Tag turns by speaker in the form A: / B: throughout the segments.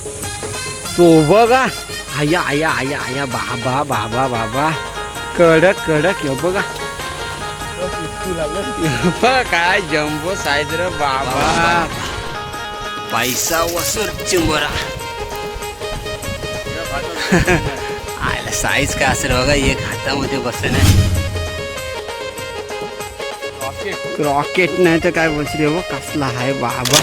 A: तो बघा आया आया आया आया बाबा बाबा बाबा कडक कडक हे बघा काय जम्बो साईज रे बाबा पैसा वसूल चिंबोरा आयला साईज काय असेल बघा एक हातामध्ये बसेल रॉकेट नाही तर काय बसले हो कसला आहे बाबा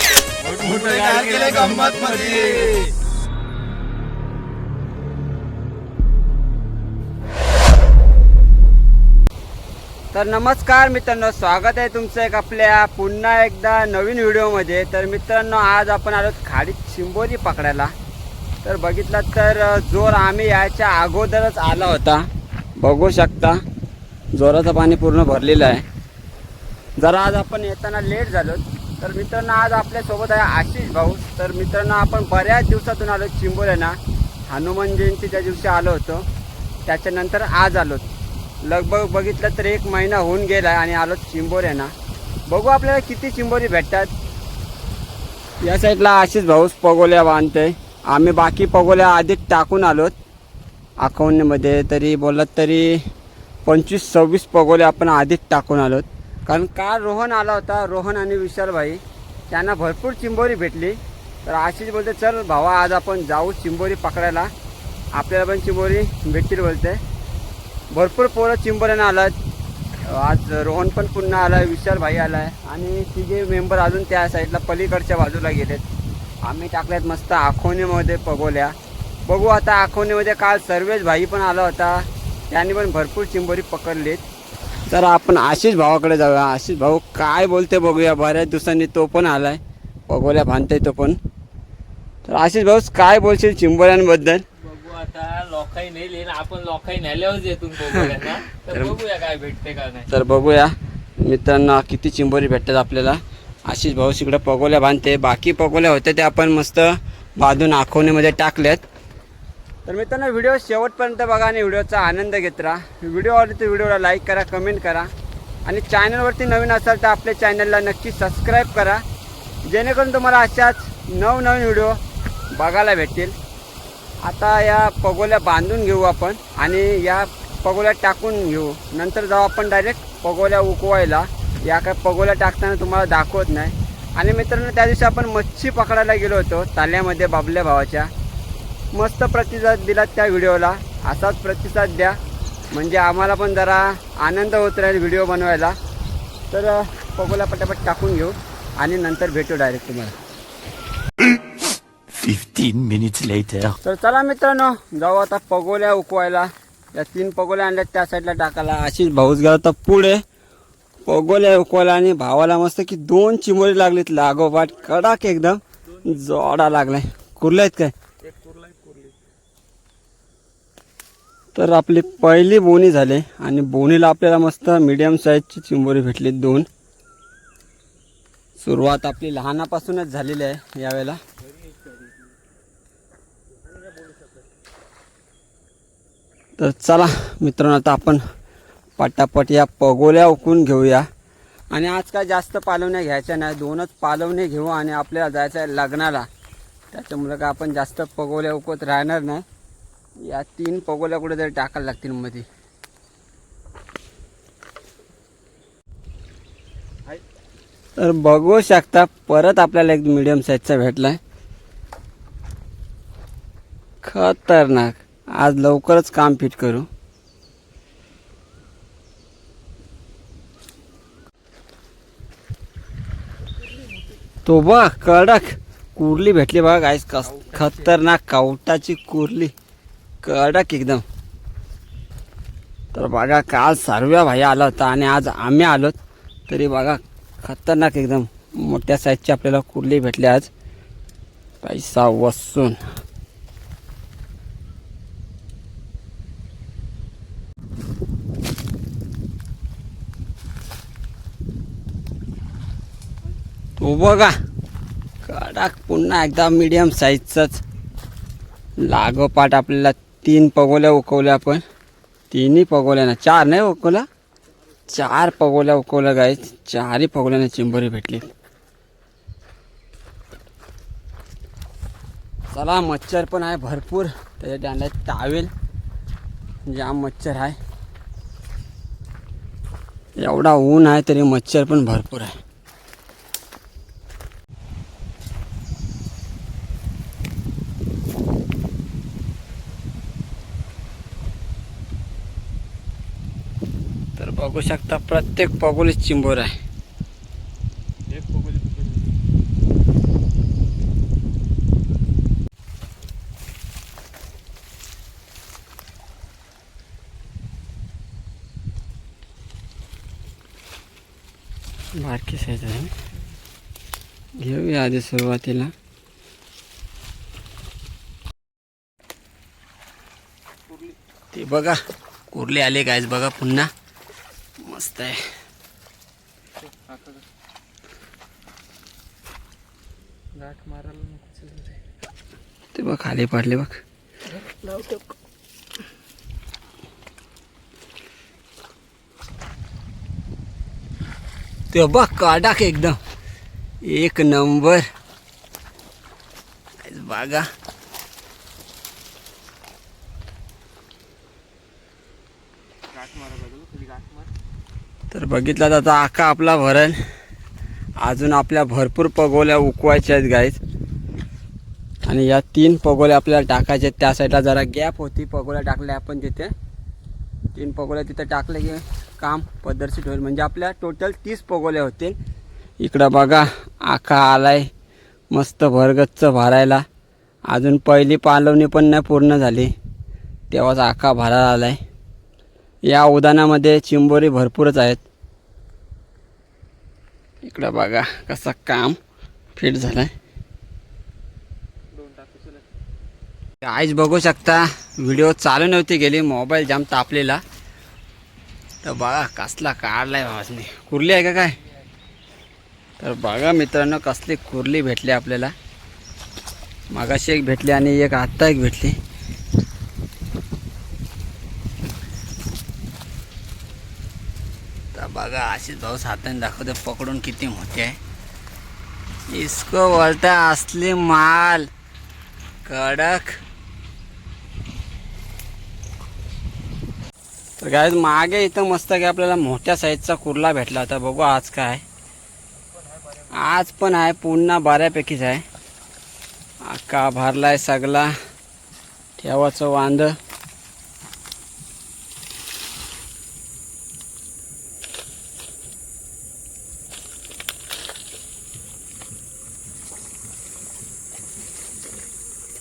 A: तर नमस्कार मित्रांनो, स्वागत आहे तुमचं एक आपल्या पुन्हा एकदा नवीन व्हिडिओमध्ये। तर मित्रांनो, आज आपण आलो खाडीत चिंबोरी पकडायला। तर बघितलं तर जोर आम्ही याच्या अगोदरच आला होता, बघू शकता जोराचं पाणी पूर्ण भरलेलं आहे। जरा आज आपण येताना लेट झालो। तर मित्रांनो, आज आपल्यासोबत आहे आशिष भाऊ। तर मित्रांनो, आपण बऱ्याच दिवसातून आलो चिंबोऱ्यांना। हनुमान जयंतीच्या दिवशी आलो होतो, त्याच्यानंतर आज आलो। लगभग बघितलं तर 1 महिना होऊन गेला आणि आलो चिंबोऱ्यांना। बघू आपल्याला किती चिंबोरी भेटतात। या साईडला आशिष भाऊस पगोल्या बांधते, आम्ही बाकी पगोल्या आधीच टाकून आलोत अकाउंटमध्ये। तरी बोलत तरी 25-26 पगोल्या आपण आधीच टाकून आलोत, कारण काल रोहन आला होता। रोहन आणि विशाल भाई त्यांना भरपूर चिंबोरी भेटली। तर आशिष बोलते चल भावा आज आपण जाऊ चिंबोरी पकडायला, आपल्याला पण चिंबोरी भेटतील बोलते। भरपूर पोरं चिंबोऱ्यांना आलात। आज रोहन पण पुन्हा आला, विशाल भाई आलाय आणि तिघे मेंबर अजून त्या साईडला पलीकडच्या बाजूला गेलेत। आम्ही टाकल्यात मस्त आखोनीमध्ये पगोल्या। बघू आता आखोनीमध्ये काल सर्वेश भाई पण आला होता, त्यांनी पण भरपूर चिंबोरी पकडलीत। तर आपण आशिष भावाकडे जाऊया, आशिष भाऊ काय बोलते बघूया। बऱ्याच दिवसांनी तो पण आलाय, पगोल्या बांधतोय तो पण। तर आशिष भाऊ काय बोलशील चिंबोऱ्यांबद्दल?
B: आता लोकाई नेली ना आपण, लोकाई नेल्यावर येतून पोगोल्यांना, तर बघूया काय भेटते का नाही।
A: तर बघूया मित्रांनो किती चिंबोरी भेटतात आपल्याला। आशिष भाऊ इकडे पगोल्या बांधते, बाकी पगोल्या होत्या त्या आपण मस्त बांधून आखवणीमध्ये टाकल्यात। तर मित्रांनो, व्हिडिओ शेवटपर्यंत बघा आणि व्हिडिओचा आनंद घेत राहा। व्हिडिओ आवडली तर व्हिडिओला लाईक करा, कमेंट करा आणि चॅनलवरती नवीन असाल तर आपल्या चॅनलला नक्की सबस्क्राईब करा, जेणेकरून तुम्हाला अशाच नवनवीन व्हिडिओ बघायला भेटतील। आता या पगोल्या बांधून घेऊ आपण आणि या पगोल्या टाकून घेऊ, नंतर जाऊ आपण डायरेक्ट पगोल्या उकवायला। या काय पगोल्या टाकताना तुम्हाला दाखवत नाही। आणि मित्रांनो, त्या दिवशी आपण मच्छी पकडायला गेलो होतो ताल्यामध्ये बाबल्या भावाच्या। मस्त प्रतिसाद दिला त्या व्हिडिओला, असाच प्रतिसाद द्या म्हणजे आम्हाला पण जरा आनंद होत राहील व्हिडिओ बनवायला। तर पगोल्या पटापट टाकून घेऊ आणि नंतर भेटू डायरेक्ट तुम्हाला।
C: 15 minutes later.
A: तर चला मित्रांनो, जाऊ आता पगोल्या उकवायला। या 3 पगोल्या आणल्यात त्या साईडला टाकायला। आशिष भाऊच गेला तर पुढे पगोल्या उकवायला आणि भावाला मस्त की 2 चिंबोरी लागलीत लागोपाठ, कडक एकदम जोडा लागलाय। कुर्ल्या आहेत काय? तर आपली पहिली बोनी झाली आणि बोनीला आपल्याला मस्त मीडियम साईजची चिंबोरी भेटली 2। सुरुवात आपली लहानापासूनच झालेली आहे यावेळेला। तर चला मित्रांनो, आता आपण पटापट या पगोल्या उकळून घेऊया। आणि आज काय जास्त पालवण्या घ्यायच्या नाही, 2च पालवणे घेऊ आणि आपल्याला जायचं आहे लग्नाला। त्याच्यामुळे काय आपण जास्त पगोल्या उकवत राहणार नाही। या 3 पगोल्या कुठे तरी टाकायला लागतील मध्ये। तर बघू शकता परत आपल्याला एक मीडियम साईजचा भेटलाय, खतरनाक। आज लवकरच काम फिट करू। तो बघ कडक कुर्ली भेटली बघा गाईस, खतरनाक कावटाची कुर्ली, कडक एकदम। तर बघा काल सर्व्या भाई आला होता आणि आज आम्ही आलोत, तरी बघा खतरनाक एकदम मोठ्या साईजची आपल्याला कुर्ली भेटली आज, पैसा वसून। तो बघा कडक पुन्हा एकदा मीडियम साईजचाच लागोपाठ आपल्याला 3 पगोल्या उकवल्या आपण। 3ही पगोल्या ना 4 नाही उकवल्या, 4 पगोल्या उकवल्या गाईस। 4ही पगोल्याने चिंबोरी भेटली। चला मच्छर पण आहे भरपूर, त्याच्या दांड्यात टावेल, जाम मच्छर आहे. एवढा ऊन आहे तरी मच्छर पण भरपूर आहे. तर बघू शकता प्रत्येक पगोलीत चिंबोर आहे. बारकी साईज आहे. घेऊया आधी सुरुवातीला. ते बघा कुर्ली आले गायज बघा पुन्हा मस्त आहे. ते बघ खाली पडले बघ. ते बघ काडाक एकदम एक नंबर बघा. तर बघितला जाता आका आपला भरण. अजून आपल्या भरपूर पगोल्या उकवायच्या आहेत गाईज. आणि या 3 पगोल्या आपल्याला टाकायच्या आहेत. त्या साईडला जरा गॅप होती, पगोल्या टाकल्या आपण तिथे. 3 पगोल्या तिथे टाकले की काम पद्धतशीर होईल. म्हणजे आपल्या टोटल 30 पगोल्या होतील. इकडं बघा आका आलाय मस्त भरगच्च भरायला. अजून पहिली पालवणी पण नाही पूर्ण झाली तेव्हाच आका भरायला आलाय. या उद्यानामध्ये चिंबोरी भरपूरच आहेत. इकडं बघा कसं काम फिट झालंय. आईच बघू शकता व्हिडिओ चालू नव्हती गेली, मोबाईल जाम तापलेला. तर बघा कसला काढलाय भावासने. कुर्ली आहे का काय? तर बघा मित्रांनो कसली कुर्ली भेटली आपल्याला. मागाशी एक भेटली आणि एक आत्ता एक भेटली. तर बघा अशीच भाऊस हाताने दाखवते पकडून किती मोठी आहे. इसको बोलता असली माल कडक. तर काय मागे इथं मस्त की आपल्याला मोठ्या साईजचा कुर्ला भेटला होता. बघू आज काय. आज पण आहे पुन्हा बऱ्यापैकीच आहे. आका भरलाय सगळा ठेवाचं वांद.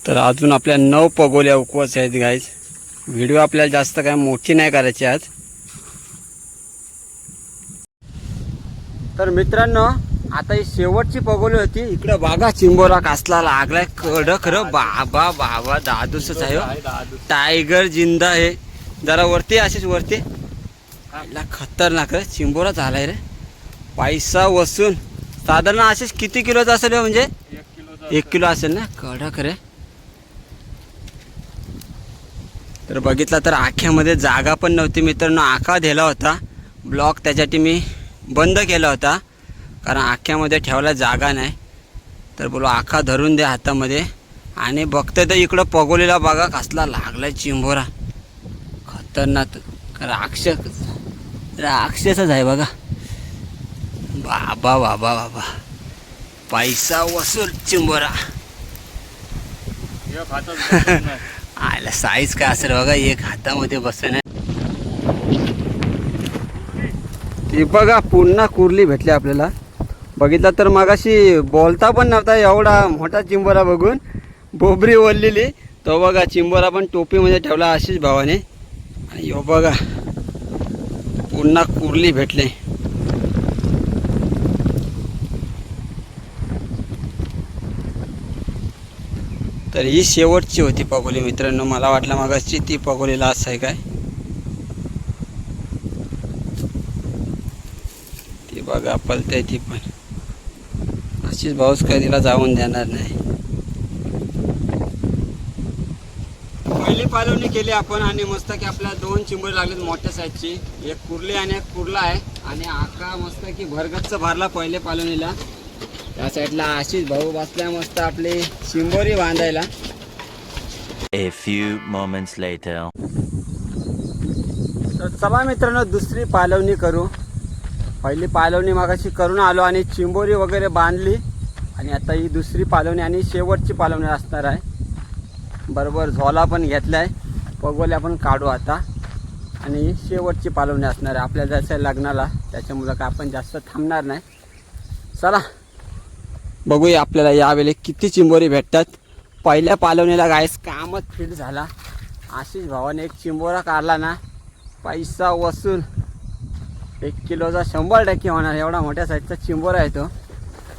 A: तर अजून आपल्या 9 पगोल्या उकवायच्या आहेत गाईज. व्हिडिओ आपल्याला जास्त काय मोठी नाही करायची आज. तर मित्रांनो आता ही शेवटची पगोली होती. इकडं बघा चिंबोरा कसला लागलाय कडक र. बाबा बाबा दादूसच आहे. टायगर जिंदा आहे. जरा वरती अशीच वरती खतरनाक रे चिंबोरा झालाय रे. पैसा वसून साधारण असेच किती किलोचा असेल म्हणजे 1 किलो असेल ना. कडक रे. तर बघितला तर आख्यामध्ये जागा पण नव्हती मित्रांनो. आका दिला होता ब्लॉक, त्याच्यासाठी मी बंद केला होता कारण आख्यामध्ये ठेवायला जागा नाही. तर बोलो आका धरून दे हातामध्ये. आणि बघते तर इकडं पगोलीला बघा कसला लागलाय चिंबोरा. खतरनाक राक्षसच आहे बघा. बाबा बाबा बाबा पैसा वसूल चिंबोरा. आयला साईज काय असेल बघा. एक हातामध्ये बसेल. ती बघा पुन्हा कुर्ली भेटली आपल्याला. बघितला तर मगाशी बोलता पण नव्हता एवढा मोठा चिंबोरा बघून. बोबरी ओललेली. तो बघा चिंबोरा पण टोपीमध्ये ठेवला अशीच भावाने. आणि यो बघा पुन्हा कुर्ली भेटले. तर ही शेवटची होती पगोली मित्रांनो. मला वाटलं मगाशी ती पगोली लास्ट आहे काय. ती बघा पलते ती पण अशीच भाऊस काय तिला जाऊन देणार नाही. पहिली पालवणी केली आपण आणि मस्त की आपल्याला 2 चिंबोरी लागलेत मोठ्या साईजची. एक कुर्ली आणि एक कुर्ला आहे. आणि आका मस्त की भरगच्च भरला पहिले पालवणीला. त्या साईडला आशिष भाऊ बसल्या मस्त आपली चिंबोरी बांधायला.
C: A few moments later.
A: तर चला मित्रांनो दुसरी पालवणी करू. पहिली पालवणी मागाशी करून आलो आणि चिंबोरी वगैरे बांधली आणि आता ही दुसरी पालवणी आणि शेवटची पालवणी असणार आहे. बरोबर झोला पण घेतलाय, पगोल्या पण काढू आता आणि शेवटची पालवणी असणार आहे. आपल्याला जायचं आहे लग्नाला, त्याच्यामुळं काय आपण जास्त थांबणार नाही. चला बघूया आपल्याला यावेळी किती चिंबोरी भेटतात. पहिल्या पालवणीला गायस कामच फिट झाला. आशिष भावाने एक चिंबोरा काढला ना, पैसा वसूल. 1 किलोचा 100% होणार, एवढा मोठ्या साईजचा चिंबोरा आहे तो.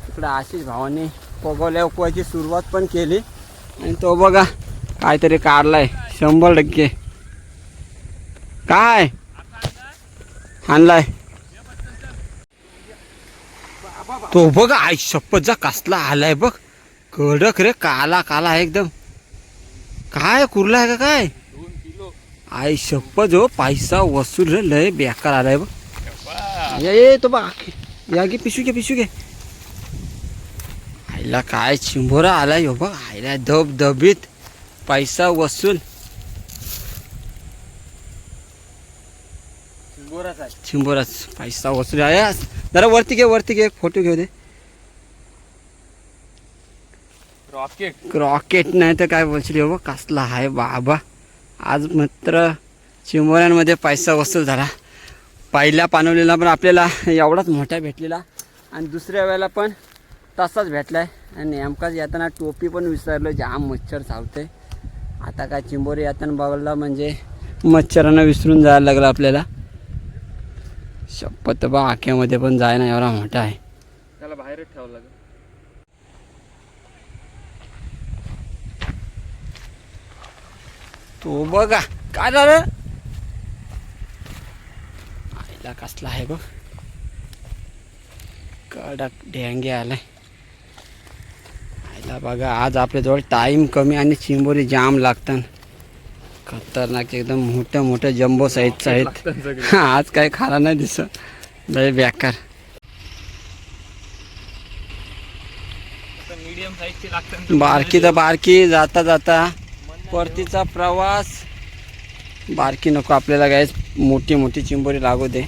A: इकडं आशिष भावाने पगोल्या उपवायची सुरुवात पण केली आणि तो बघा काहीतरी काढलाय 100%. काय आणलाय तो बघा. आई शपथचा कसला आलाय बघ, कडक रे, काला काला एकदम. काय कुरला आहे का काय?
B: 2 किलो.
A: आई शपथ हो, पैसा वसूल रे, लय बेकार आलाय बघ. ये तो बघ, या घे पिशू घे, पिशू घे. आईला काय चिंबोरा आलाय हो बघ. आईला धबधबीत पैसा वसूल. चिंबोराच पैसा वसूल आहे. जरा वरती घे, वरती घे, फोटो घेऊ दे. रॉकेट नाही तर काय बोलशील हो, कसला आहे बाबा. आज मात्र चिंबोऱ्यांमध्ये पैसा वसूल झाला. पहिल्या पानवलेला पण आपल्याला एवढाच मोठा भेटलेला आणि दुसऱ्या वेळेला पण तसाच भेटलाय. आणि नेमकाच येताना टोपी पण विसरलो, जाम मच्छर चावते. आता काय चिंबोरी येताना बघला म्हणजे मच्छरांना विसरून जायला लागलं आपल्याला. शपथ बा, आख्यामध्ये पण जाय ना, एवढा मोठा आहे.
B: त्याला बाहेरच ठेवावं लागेल.
A: तो बघा काय झालं. आईला कसला आहे बघ, कडक ढेंगे आलाय. आईला बघा, आज आपल्याजवळ टाईम कमी आणि चिंबोरी जाम लागतात. खतरनाक एकदम मोठ्या मोठ्या जम्बो साईजचं आहेत. आज काय खाला नाही दिसत, लय बेकार.
B: मीडियम साईजची लागतात.
A: बारकी तर बारकी, जाता जाता परतीचा प्रवास. बारकी नको आपल्याला, काय मोठी मोठी चिंबोरी लागू दे.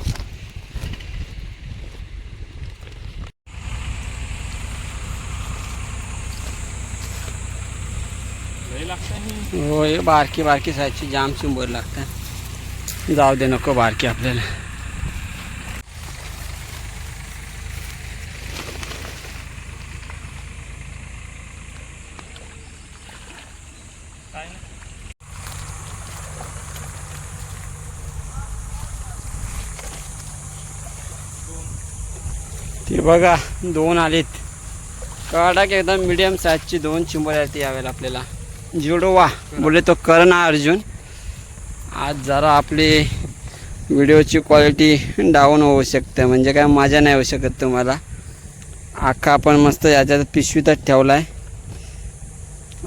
A: हो, हे बारकी बारकी साईजची जाम चिंबोरी लागतात. जाऊ दे, नको बारकी आपल्याला. ते बघा 2 आलीत. कडक एकदम मीडियम साईजची 2 चिंबोऱ्या आहेत यावेळेला आपल्याला. जुडवा बोले तो करना अर्जुन. आज जरा आपली व्हिडिओची क्वालिटी डाऊन होऊ शकते, म्हणजे काय मजा नाही होऊ शकत तुम्हाला. आखा आपण मस्त याच्यात पिशवीतच ठेवला आहे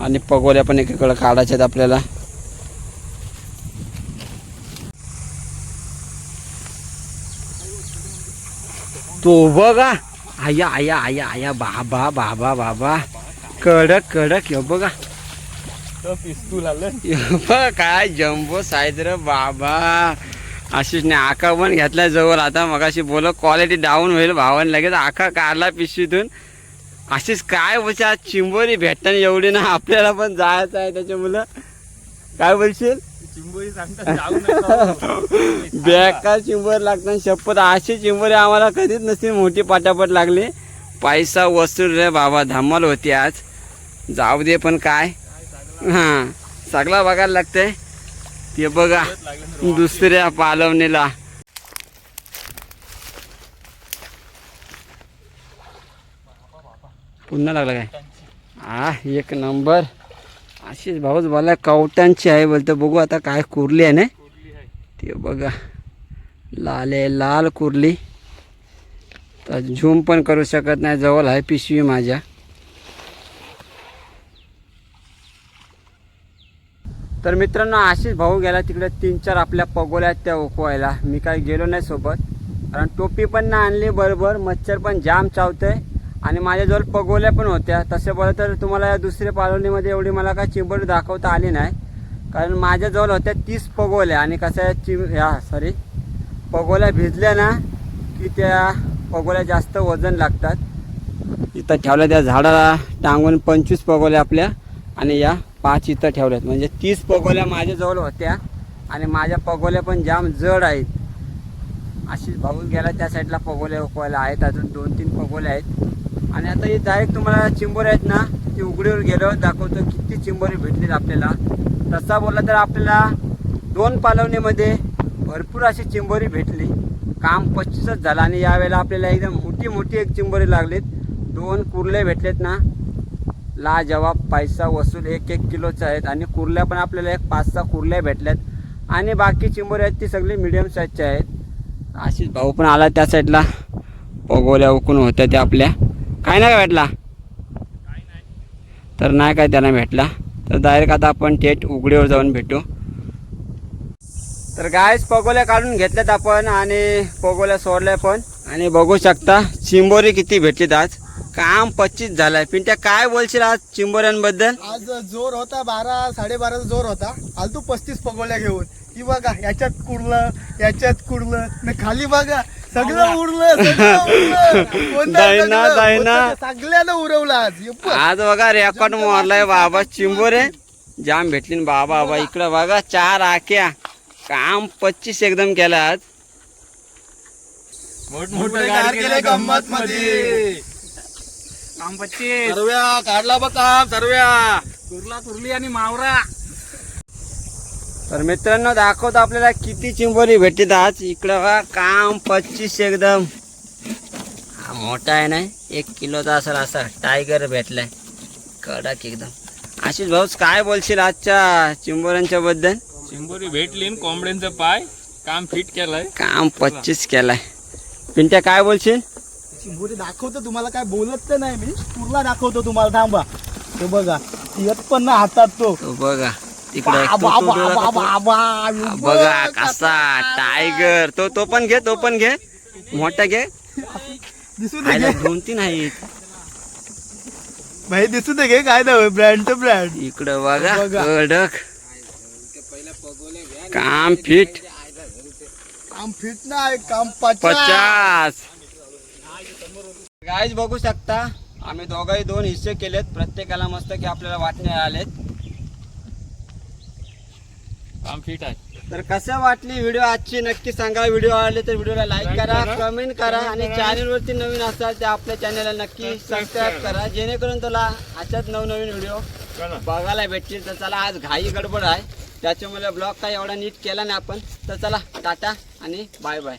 A: आणि पगोल्या पण एकीकडे काढायच्यात आपल्याला. तो बघा, आया आया आया आया, बाबा बाबा बाबा, कडक कडक. हे बघा,
B: पिस्तूल आलं.
A: बघ काय जम्बो साईज रे बाबा. आशिषने आका पण घेतलाय जवळ. आता मगाशी बोल क्वालिटी डाऊन होईल भावाने, लगेच आका काढला पिशवीतून. आशिष काय बोलच्या, चिंबोरी भेटताना एवढी ना, आपल्याला पण जायचं आहे त्याच्यामुळं. काय बोलशील?
B: चिंबोरी सांगतात
A: बेकार चिंबोरी लागतात. शपथ, अशी चिंबोरी आम्हाला कधीच नसती मोठी पाटापट लागली. पैसा वसूल रे बाबा, धमाल होती आज. जाऊ दे, पण काय हां सगळा बघायला लागतंय. ते बघा दुसऱ्या पालवणीला पुन्हा लागला काय. एक नंबर. आशिष भाऊच बोला कवटांची आहे बोलतो. बघू आता काय कुरली आहे ना. ते बघा लाल आहे, लाल कुरली. तर झूम पण करू शकत नाही, जवळ आहे पिशवी माझ्या. तर मित्रांनो, आशिष भाऊ गेला तिकडे 3-4 आपल्या पगोल्या त्या ओकवायला. मी काय गेलो नाही सोबत, कारण टोपी पण नाही आणली बरोबर. मच्छर पण जाम चावतंय आणि माझ्याजवळ पगोल्या पण होत्या. तसे बोललं तर तुम्हाला दुसऱ्या पालवणीमध्ये एवढी मला काय चिंबोरी दाखवता आली नाही, कारण माझ्याजवळ होत्या 30 पगोल्या. आणि कसं आहे पगोल्या भिजल्या ना की त्या पगोल्या जास्त वजन लागतात. इथं ठेवल्या त्या झाडाला टांगून 25 पगोल्या आपल्या, आणि या 5 इथं ठेवल्यात. म्हणजे 30 पगोल्या माझ्याजवळ होत्या आणि माझ्या पगोल्या पण जाम जड आहेत. अशीच भाऊ गेला त्या साईडला पगोल्या उकवायला आहेत, अजून 2-3 पगोल्या आहेत. आणि आता ही डायरेक्ट तुम्हाला चिंबोरी आहेत ना ती उघडीवर गेल्यावर दाखवतो किती चिंबोरी भेटलीत आपल्याला. तसा बोलला तर आपल्याला 2 पालवणीमध्ये भरपूर अशी चिंबोरी भेटली. काम 25च झालं आणि यावेळेला आपल्याला एकदम मोठी मोठी एक चिंबोरी लागलीत. 2 कुर्ले भेटलेत ना, लाजवाब, पैसा वसूल. 1-1 किलोच्या आहेत. आणि कुर्ल्या पण आपल्याला एक 5-6 कुर्ल्या भेटल्यात. आणि बाकी चिंबोरी आहेत ती सगळी मिडियम साईजच्या आहेत. आशिष भाऊ पण आला त्या साईडला, पगोल्या उकून होत्या त्या आपल्या. काय नाही का भेटला तर नाही काय त्यांना भेटला. तर डायरेक्ट आता आपण थेट उघडीवर जाऊन भेटू. तर गायस पगोल्या काढून घेतल्यात आपण आणि पगोल्या सोडल्या पण. आणि बघू शकता चिंबोरी किती भेटलीत आज. काम 25 झालाय. पिंट्या काय बोलशील आज चिंबोऱ्यांबद्दल?
D: आज जोर होता 12-12:30 जोर होता. आलतो 35 पगोल्या घेऊन. ही बघा याच्यात कुडलं न खाली बघा सगळं उरलं सगळ्यानं उरवलं आज.
A: आज बघा रेकॉर्ड मारलाय बाबा. चिंबोरे जाम भेटली बाबा. इकडं बघा 4 आख्या. काम 25 एकदम केलं आज.
D: केले गंमत मध्ये
B: काम 25
D: सर्व्या काढला बघ काम सर्व्या
B: कुर्ली आणि मावरा.
A: तर मित्रांनो दाखवतो आपल्याला किती चिंबोरी भेटतात आज. इकडं बघा काम 25 एकदम. हा मोठा आहे ना, 1 किलोचा असेल. असा टायगर भेटलाय कडक एकदम. आशिष भाऊ काय बोलशील आजच्या चिंबोऱ्यांच्या बद्दल?
B: चिंबोरी भेटली न कोंबड्यांचं पाय. काम फिट केलंय.
A: काम 25 केलाय. पिंट्या काय बोलशील?
D: चिंबोरी दाखवतो तुम्हाला, काय बोलत तर नाही मी. कुर्ला दाखवतो तुम्हाला, थांबा. तो बघा येत पण ना हातात तो.
A: तो बघा तिकडे बघा कसा टायगर. तो पण घे मोठा घे.
D: दिसू दे घे.
A: 2-3 आहेत
D: भाई, दिसू दे घे. काय नाव ब्रँडचं ब्रँड.
A: इकडं बघा
D: बघा.
A: कडक. काम फिट.
D: काम फिट नाही, काम 50.
A: 50. गाईज बघू शकता आम्ही दोघाही 2 हिस्से केलेत. प्रत्येकाला मस्त की आपल्याला वाटणे आलेत.
B: काम फिट आहे.
A: तर कसं वाटली व्हिडिओ आजची नक्की सांगा. व्हिडिओ आवडले तर व्हिडिओला लाईक करा, कमेंट करा. आणि चॅनलवरती नवीन असाल तर आपल्या चॅनलला नक्की सबस्क्राईब करा, जेणेकरून तुला अशाच नवनवीन व्हिडिओ बघायला भेटतील. तर चला आज घाई गडबड आहे त्याच्यामुळे ब्लॉग काही एवढा नीट केला नाही आपण. तर चला टाटा आणि बाय बाय.